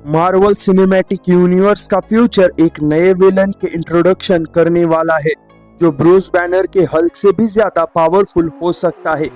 Marvel cinematic universe का future एक नए विलन के इंट्रोडक्शन करने वाला है जो ब्रूस बैनर के हल्क से भी ज्यादा पावरफुल हो सकता है।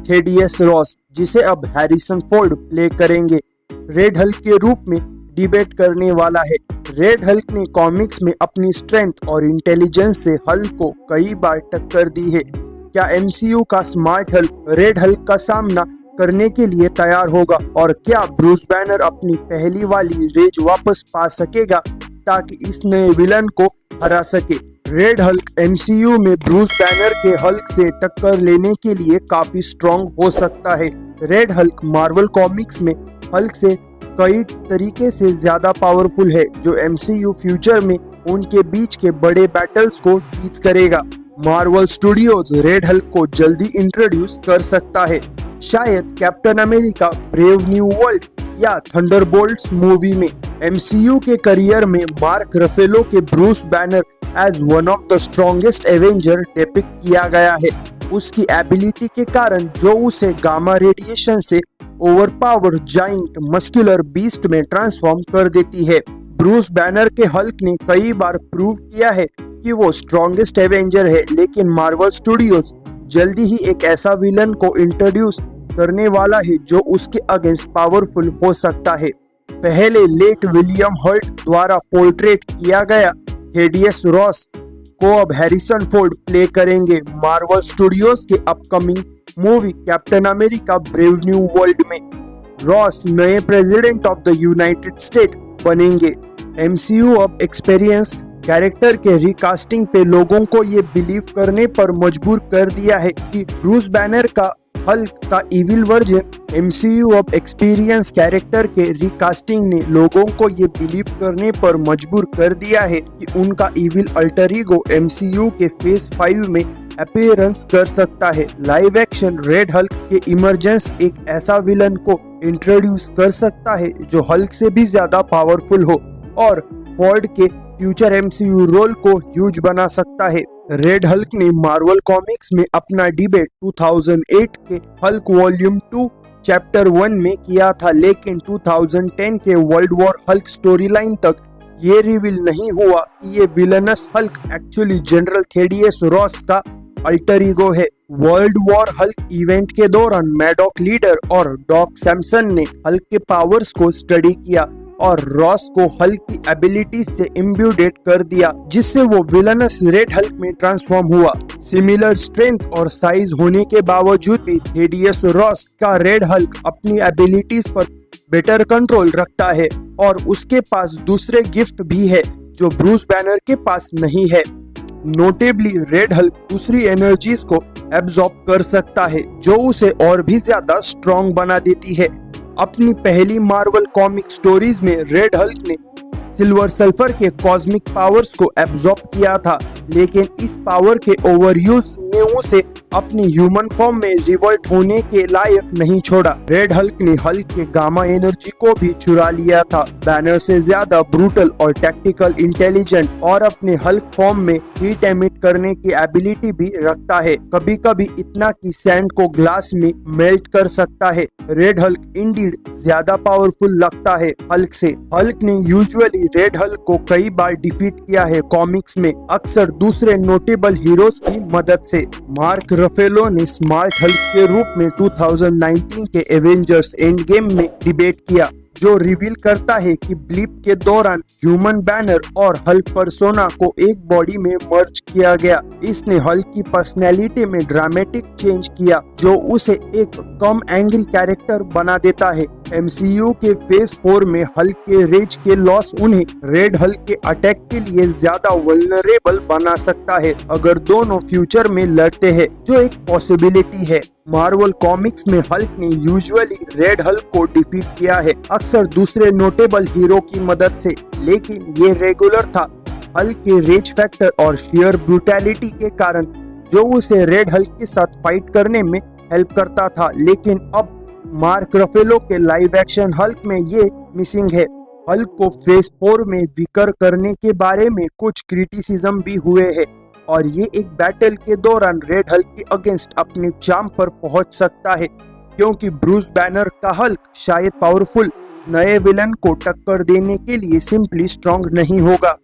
थेडियस रॉस, जिसे अब हैरिसन फोर्ड प्ले करेंगे, रेड हल्क के रूप में डिबेट करने वाला है। रेड हल्क ने कॉमिक्स में अपनी स्ट्रेंथ और इंटेलिजेंस से हल्क को कई बार टक्कर दी है। क्या एमसीयू का स्मार्ट हल्क रेड हल्क का सामना करने के लिए तैयार होगा, और क्या ब्रूस बैनर अपनी पहली वाली रेज वापस पा सकेगा ताकि इस नए विलन को हरा सके? रेड हल्क एमसीयू में ब्रूस बैनर के हल्क से टक्कर लेने के लिए काफी स्ट्रॉन्ग हो सकता है। रेड हल्क मार्वल कॉमिक्स में हल्क से कई तरीके से ज्यादा पावरफुल है, जो एमसीयू फ्यूचर में उनके बीच के बड़े बैटल्स को टीच करेगा। मार्वल स्टूडियोज रेड हल्क को जल्दी इंट्रोड्यूस कर सकता है, शायद Captain America Brave New World या थंडरबोल्ट्स मूवी में। एमसीयू के करियर में मार्क रफेलो के Bruce Banner as one of the strongest Avenger depict किया गया है, उसकी एबिलिटी के कारण जो उसे गामा रेडिएशन से ओवरपावर्ड जाइंट मस्कुलर बीस्ट में ट्रांसफॉर्म कर देती है। ब्रूस बैनर के हल्क ने कई बार प्रूव किया है कि वो स्ट्रॉन्गेस्ट एवेंजर है, लेकिन मार्वल स्टूडियोज जल्दी ही एक ऐसा विलन को इंट्रोड्यूस करने वाला है जो उसके अगेंस्ट पावरफुल हो सकता है। पहले लेट विलियम हर्ट द्वारा पोर्ट्रेट किया गया थेडियस रॉस को अब हैरिसन फोर्ड प्ले करेंगे मार्वल स्टूडियोज के upcoming movie captain America Brave New world में। रॉस नए president of the United state बनेंगे। एमसीयू अब एक्सपीरियंस कैरेक्टर के रिकास्टिंग पे लोगों को ये बिलीव करने पर मजबूर कर दिया है कि ब्रूस बैनर का हल्क का इविल वर्जन। एमसीयू अब एक्सपीरियंस कैरेक्टर के रिकास्टिंग ने लोगों को ये बिलीव करने पर मजबूर कर दिया है कि उनका इविल अल्टर ईगो एमसीयू के फेज 5 में अपीयरेंस कर सकता है। लाइव एक्शन रेड हल्क के इमरजेंस एक ऐसा विलन को इंट्रोड्यूस कर सकता है जो हल्क से भी ज्यादा पावरफुल हो और फोर्ड के फ्यूचर एमसीयू रोल को ह्यूज बना सकता है। रेड हल्क ने मार्वल कॉमिक्स में अपना डिबेट 2008 के हल्क वॉल्यूम 2 चैप्टर 1 में किया था, लेकिन 2010 के world war Hulk story line तक ये रिवील नहीं हुआ कि ये villainous Hulk actually general Thaddeus Ross का अल्टर ईगो है। वर्ल्ड वॉर हल्क इवेंट के दौरान मैडॉक लीडर और डॉक सैमसन ने हल्क के पावर्स को स्टडी किया और रॉस को हल्क की एबिलिटी से इम्ब्यूडेट कर दिया, जिससे वो विलनस रेड हल्क में ट्रांसफॉर्म हुआ। सिमिलर स्ट्रेंथ और साइज होने के बावजूद भी थेडियस रॉस का रेड हल्क अपनी एबिलिटीज पर बेटर कंट्रोल रखता है और उसके पास दूसरे गिफ्ट भी है जो ब्रूस बैनर के पास नहीं है। नोटेबली रेड हल्क दूसरी एनर्जीज को एब्जॉर्ब कर सकता है, जो उसे और भी ज्यादा स्ट्रॉन्ग बना देती है। अपनी पहली मार्वल कॉमिक स्टोरीज में रेड हल्क ने सिल्वर सल्फर के कॉस्मिक पावर्स को एब्जॉर्ब किया था, लेकिन इस पावर के ओवरयूज ने उसे अपनी ह्यूमन फॉर्म में रिवर्ट होने के लायक नहीं छोड़ा। रेड हल्क ने हल्क के गामा एनर्जी को भी चुरा लिया था। बैनर से ज्यादा ब्रूटल और टैक्टिकल इंटेलिजेंट और अपने हल्क फॉर्म में हीट एमिट करने की एबिलिटी भी रखता है, कभी कभी इतना कि सैंड को ग्लास में मेल्ट कर सकता है। रेड हल्क इंडीड ज्यादा पावरफुल लगता है हल्क से। हल्क ने यूजुअली रेड हल्क को कई बार डिफीट किया है कॉमिक्स में, अक्सर दूसरे नोटेबल हीरोज की मदद से। मार्क रफेलो ने स्मार्ट हल्क के रूप में 2019 के एवेंजर्स एंड गेम में डिबेट किया, जो रिवील करता है कि ब्लीप के दौरान ह्यूमन बैनर और हल्क पर्सोना को एक बॉडी में मर्ज किया गया। इसने हल्क की पर्सनैलिटी में ड्रामेटिक चेंज किया, जो उसे एक कम एंग्री कैरेक्टर बना देता है। एमसीयू के फेज 4 में हल्क के रेज के लॉस उन्हें रेड हल्क के अटैक के लिए ज्यादा वल्नरेबल बना सकता है अगर दोनों फ्यूचर में लड़ते हैं, जो एक पॉसिबिलिटी है। मार्वल कॉमिक्स में हल्क ने यूजुअली रेड हल्क को डिफीट किया है, अक्सर दूसरे नोटेबल हीरो की मदद से, लेकिन ये रेगुलर था हल्क के रेज फैक्टर और शेयर ब्रूटैलिटी के कारण, जो उसे रेड हल्क के साथ फाइट करने में हेल्प करता था। लेकिन अब मार्क रफेलो के लाइव एक्शन हल्क में ये मिसिंग है। हल्क को फेज 4 में विकर करने के बारे में कुछ क्रिटिसिज्म भी हुए हैं और ये एक बैटल के दौरान रेड हल्क के अगेंस्ट अपने चार्म पर पहुंच सकता है, क्योंकि ब्रूस बैनर का हल्क शायद पावरफुल नए विलन को टक्कर देने के लिए सिंपली स्ट्रॉन्ग नहीं होगा।